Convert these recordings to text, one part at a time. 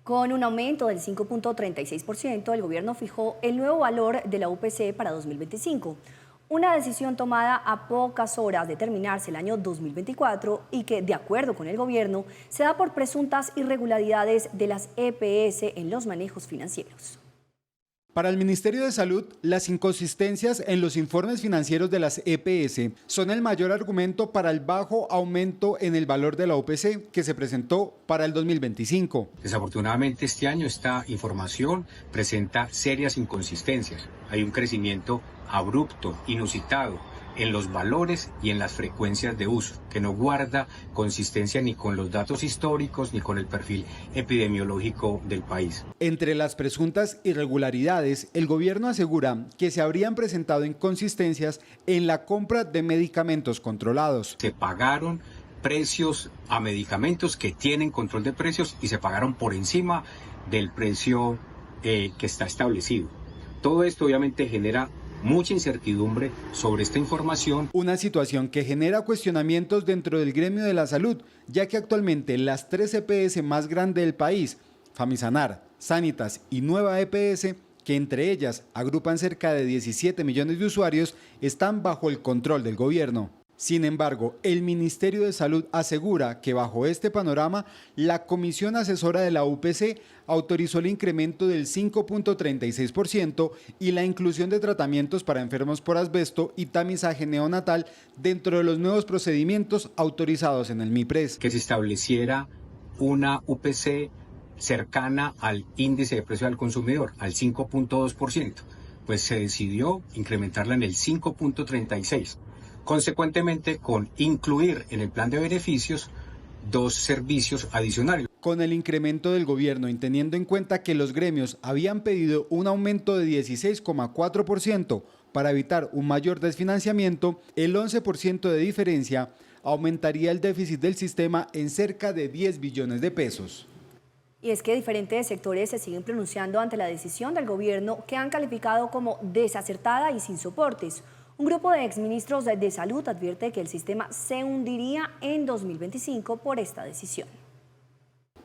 Con un aumento del 5.36%, el gobierno fijó el nuevo valor de la UPC para 2025. Una decisión tomada a pocas horas de terminarse el año 2024 y que, de acuerdo con el gobierno, se da por presuntas irregularidades de las EPS en los manejos financieros. Para el Ministerio de Salud, las inconsistencias en los informes financieros de las EPS son el mayor argumento para el bajo aumento en el valor de la UPC que se presentó para el 2025. Desafortunadamente este año esta información presenta serias inconsistencias. Hay un crecimiento abrupto, inusitado, en los valores y en las frecuencias de uso, que no guarda consistencia ni con los datos históricos ni con el perfil epidemiológico del país. Entre las presuntas irregularidades, el gobierno asegura que se habrían presentado inconsistencias en la compra de medicamentos controlados. Se pagaron precios a medicamentos que tienen control de precios y se pagaron por encima del precio que está establecido. Todo esto obviamente genera mucha incertidumbre sobre esta información. Una situación que genera cuestionamientos dentro del gremio de la salud, ya que actualmente las 3 EPS más grandes del país, Famisanar, Sanitas y Nueva EPS, que entre ellas agrupan cerca de 17 millones de usuarios, están bajo el control del gobierno. Sin embargo, el Ministerio de Salud asegura que bajo este panorama, la Comisión Asesora de la UPC autorizó el incremento del 5.36% y la inclusión de tratamientos para enfermos por asbesto y tamizaje neonatal dentro de los nuevos procedimientos autorizados en el MIPRES. Que se estableciera una UPC cercana al índice de precio al consumidor, al 5.2%, pues se decidió incrementarla en el 5.36%. Consecuentemente, con incluir en el plan de beneficios 2 servicios adicionales. Con el incremento del gobierno y teniendo en cuenta que los gremios habían pedido un aumento de 16,4% para evitar un mayor desfinanciamiento, el 11% de diferencia aumentaría el déficit del sistema en cerca de 10 billones de pesos. Y es que diferentes sectores se siguen pronunciando ante la decisión del gobierno que han calificado como desacertada y sin soportes. Un grupo de exministros de salud advierte que el sistema se hundiría en 2025 por esta decisión.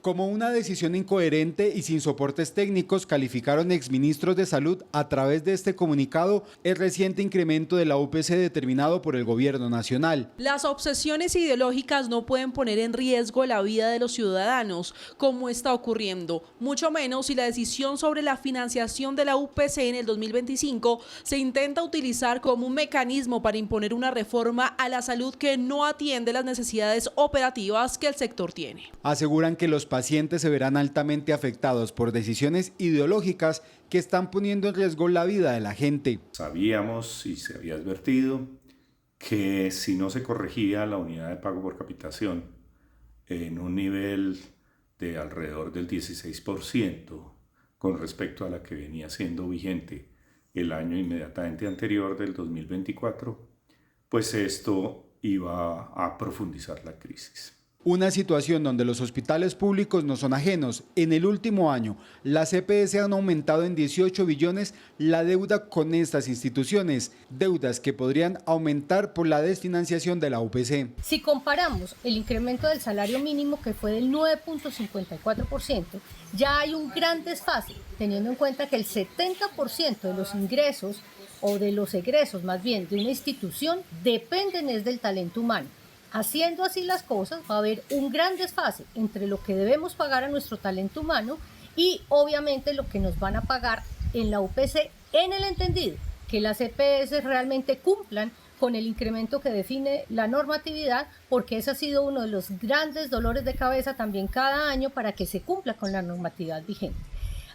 Como una decisión incoherente y sin soportes técnicos, calificaron exministros de salud a través de este comunicado el reciente incremento de la UPC determinado por el gobierno nacional. Las obsesiones ideológicas no pueden poner en riesgo la vida de los ciudadanos, como está ocurriendo, mucho menos si la decisión sobre la financiación de la UPC en el 2025 se intenta utilizar como un mecanismo para imponer una reforma a la salud que no atiende las necesidades operativas que el sector tiene. Aseguran que los pacientes se verán altamente afectados por decisiones ideológicas que están poniendo en riesgo la vida de la gente. Sabíamos y se había advertido que si no se corregía la unidad de pago por capitación en un nivel de alrededor del 16% con respecto a la que venía siendo vigente el año inmediatamente anterior del 2024, pues esto iba a profundizar la crisis. Una situación donde los hospitales públicos no son ajenos. En el último año, las EPS han aumentado en 18 billones la deuda con estas instituciones, deudas que podrían aumentar por la desfinanciación de la UPC. Si comparamos el incremento del salario mínimo, que fue del 9.54%, ya hay un gran desfase, teniendo en cuenta que el 70% de los ingresos, o de los egresos más bien, de una institución dependen del talento humano. Haciendo así las cosas, va a haber un gran desfase entre lo que debemos pagar a nuestro talento humano y obviamente lo que nos van a pagar en la UPC, en el entendido que las EPS realmente cumplan con el incremento que define la normatividad, porque ese ha sido uno de los grandes dolores de cabeza también cada año para que se cumpla con la normatividad vigente.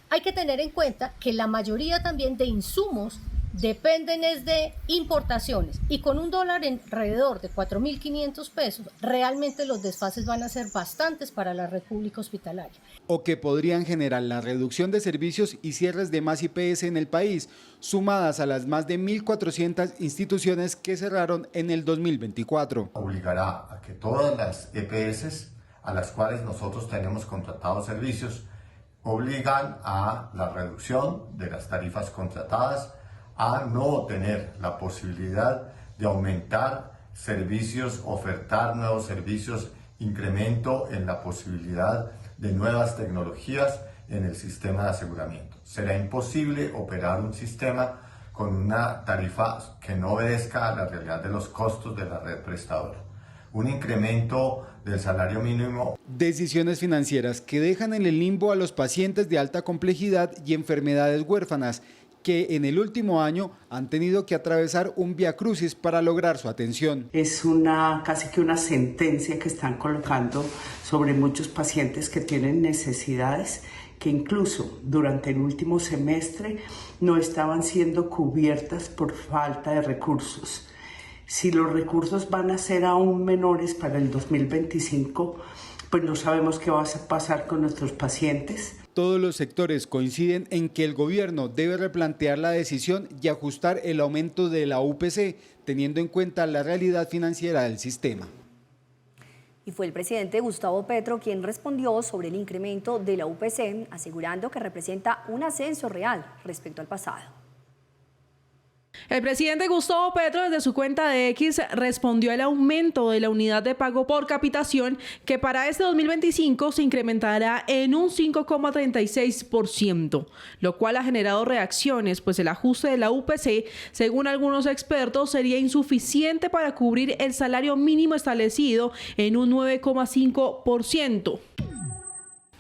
Hay que tener en cuenta que la mayoría también de insumos dependen de importaciones y con un dólar en alrededor de 4.500 pesos, realmente los desfases van a ser bastantes para la red pública hospitalaria. O que podrían generar la reducción de servicios y cierres de más IPS en el país, sumadas a las más de 1.400 instituciones que cerraron en el 2024. Obligará a que todas las EPS a las cuales nosotros tenemos contratados servicios obligan a la reducción de las tarifas contratadas, a no tener la posibilidad de aumentar servicios, ofertar nuevos servicios, incremento en la posibilidad de nuevas tecnologías en el sistema de aseguramiento. Será imposible operar un sistema con una tarifa que no obedezca a la realidad de los costos de la red prestadora. Un incremento del salario mínimo. Decisiones financieras que dejan en el limbo a los pacientes de alta complejidad y enfermedades huérfanas, que en el último año han tenido que atravesar un viacrucis para lograr su atención. Es casi que una sentencia que están colocando sobre muchos pacientes que tienen necesidades que incluso durante el último semestre no estaban siendo cubiertas por falta de recursos. Si los recursos van a ser aún menores para el 2025, pues no sabemos qué va a pasar con nuestros pacientes. Todos los sectores coinciden en que el gobierno debe replantear la decisión y ajustar el aumento de la UPC, teniendo en cuenta la realidad financiera del sistema. Y fue el presidente Gustavo Petro quien respondió sobre el incremento de la UPC, asegurando que representa un ascenso real respecto al pasado. El presidente Gustavo Petro desde su cuenta de X respondió al aumento de la unidad de pago por capitación que para este 2025 se incrementará en un 5,36%, lo cual ha generado reacciones, pues el ajuste de la UPC, según algunos expertos, sería insuficiente para cubrir el salario mínimo establecido en un 9,5%.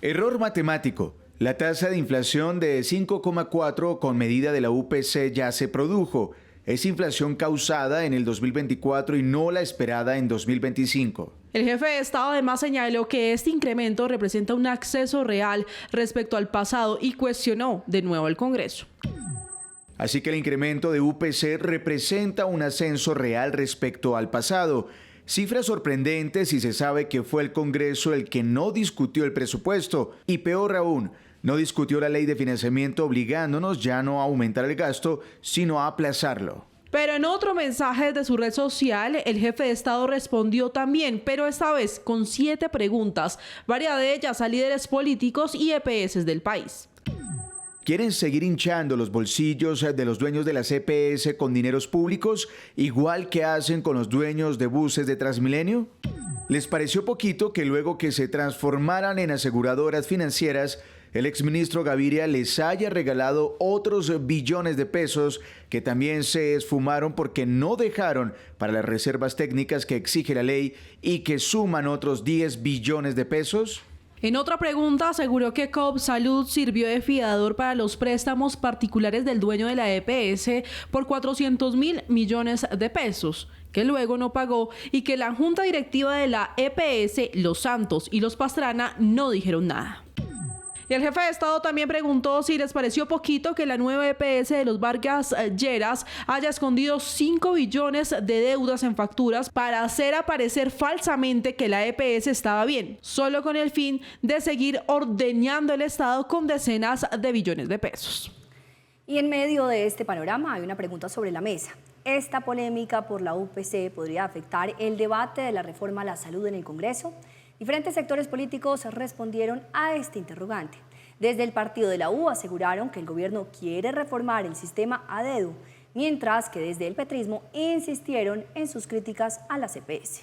Error matemático. La tasa de inflación de 5,4 con medida de la UPC ya se produjo. Es inflación causada en el 2024 y no la esperada en 2025. El jefe de Estado además señaló que este incremento representa un acceso real respecto al pasado y cuestionó de nuevo al Congreso. Así que el incremento de UPC representa un ascenso real respecto al pasado. Cifras sorprendentes si se sabe que fue el Congreso el que no discutió el presupuesto y peor aún, no discutió la ley de financiamiento obligándonos ya no a aumentar el gasto, sino a aplazarlo. Pero en otro mensaje de su red social, el jefe de Estado respondió también, pero esta vez con 7 preguntas, varias de ellas a líderes políticos y EPS del país. ¿Quieren seguir hinchando los bolsillos de los dueños de las EPS con dineros públicos, igual que hacen con los dueños de buses de Transmilenio? ¿Les pareció poquito que luego que se transformaran en aseguradoras financieras, el exministro Gaviria les haya regalado otros billones de pesos que también se esfumaron porque no dejaron para las reservas técnicas que exige la ley y que suman otros 10 billones de pesos? En otra pregunta aseguró que Coopsalud sirvió de fiador para los préstamos particulares del dueño de la EPS por 400.000 millones de pesos, que luego no pagó y que la junta directiva de la EPS, Los Santos y Los Pastrana no dijeron nada. Y el jefe de Estado también preguntó si les pareció poquito que la nueva EPS de los Vargas Lleras haya escondido 5 billones de deudas en facturas para hacer aparecer falsamente que la EPS estaba bien, solo con el fin de seguir ordeñando el Estado con decenas de billones de pesos. Y en medio de este panorama hay una pregunta sobre la mesa. ¿Esta polémica por la UPC podría afectar el debate de la reforma a la salud en el Congreso? Diferentes sectores políticos respondieron a este interrogante. Desde el partido de la U aseguraron que el gobierno quiere reformar el sistema a dedo, mientras que desde el petrismo insistieron en sus críticas a la EPS.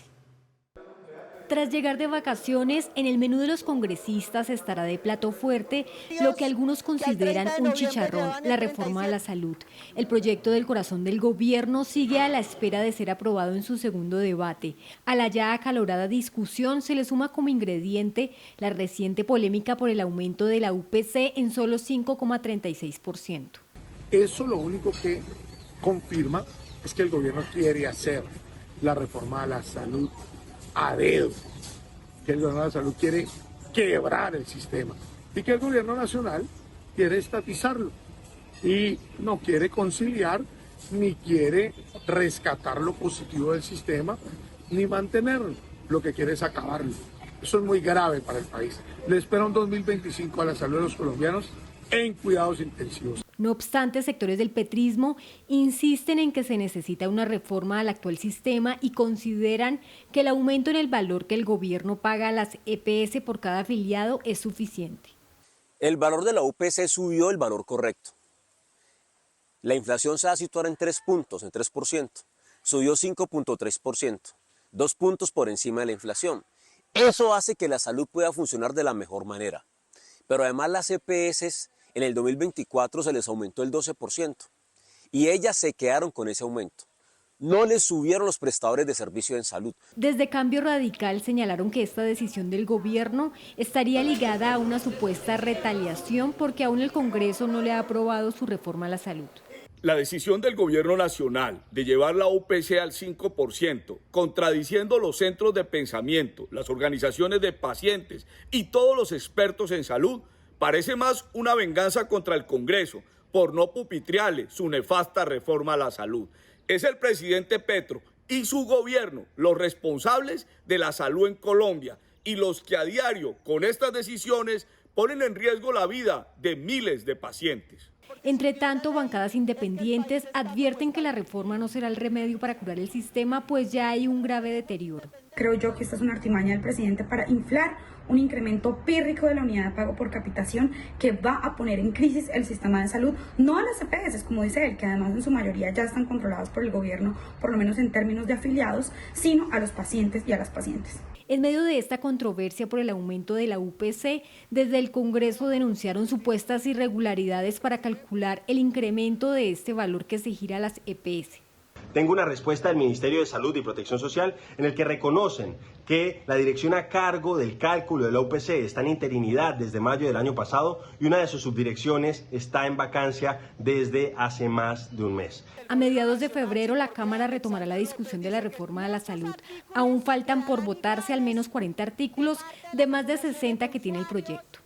Tras llegar de vacaciones, en el menú de los congresistas estará de plato fuerte lo que algunos consideran un chicharrón, la reforma a la salud. El proyecto del corazón del gobierno sigue a la espera de ser aprobado en su segundo debate. A la ya acalorada discusión se le suma como ingrediente la reciente polémica por el aumento de la UPC en solo 5,36%. Eso lo único que confirma es que el gobierno quiere hacer la reforma a la salud a dedo, que el gobierno de la salud quiere quebrar el sistema y que el gobierno nacional quiere estatizarlo y no quiere conciliar ni quiere rescatar lo positivo del sistema ni mantenerlo, lo que quiere es acabarlo. Eso es muy grave para el país. Le espera un 2025 a la salud de los colombianos en cuidados intensivos. No obstante, sectores del petrismo insisten en que se necesita una reforma al actual sistema y consideran que el aumento en el valor que el gobierno paga a las EPS por cada afiliado es suficiente. El valor de la UPC subió el valor correcto. La inflación se va a situar en 3 puntos, en 3%. Subió 5,3%, 2 puntos por encima de la inflación. Eso hace que la salud pueda funcionar de la mejor manera. Pero además las EPS en el 2024 se les aumentó el 12% y ellas se quedaron con ese aumento. No les subieron los prestadores de servicio en salud. Desde Cambio Radical señalaron que esta decisión del gobierno estaría ligada a una supuesta retaliación porque aún el Congreso no le ha aprobado su reforma a la salud. La decisión del gobierno nacional de llevar la UPC al 5%, contradiciendo los centros de pensamiento, las organizaciones de pacientes y todos los expertos en salud, parece más una venganza contra el Congreso por no pupitrearle su nefasta reforma a la salud. Es el presidente Petro y su gobierno los responsables de la salud en Colombia y los que a diario con estas decisiones ponen en riesgo la vida de miles de pacientes. Entre tanto, bancadas independientes advierten que la reforma no será el remedio para curar el sistema, pues ya hay un grave deterioro. Creo yo que esta es una artimaña del presidente para inflar un incremento pírrico de la unidad de pago por capitación que va a poner en crisis el sistema de salud, no a las EPS, como dice él, que además en su mayoría ya están controladas por el gobierno, por lo menos en términos de afiliados, sino a los pacientes y a las pacientes. En medio de esta controversia por el aumento de la UPC, desde el Congreso denunciaron supuestas irregularidades para calcular el incremento de este valor que se gira a las EPS. Tengo una respuesta del Ministerio de Salud y Protección Social en el que reconocen que la dirección a cargo del cálculo de la UPC está en interinidad desde mayo del año pasado y una de sus subdirecciones está en vacancia desde hace más de un mes. A mediados de febrero la Cámara retomará la discusión de la reforma de la salud. Aún faltan por votarse al menos 40 artículos de más de 60 que tiene el proyecto.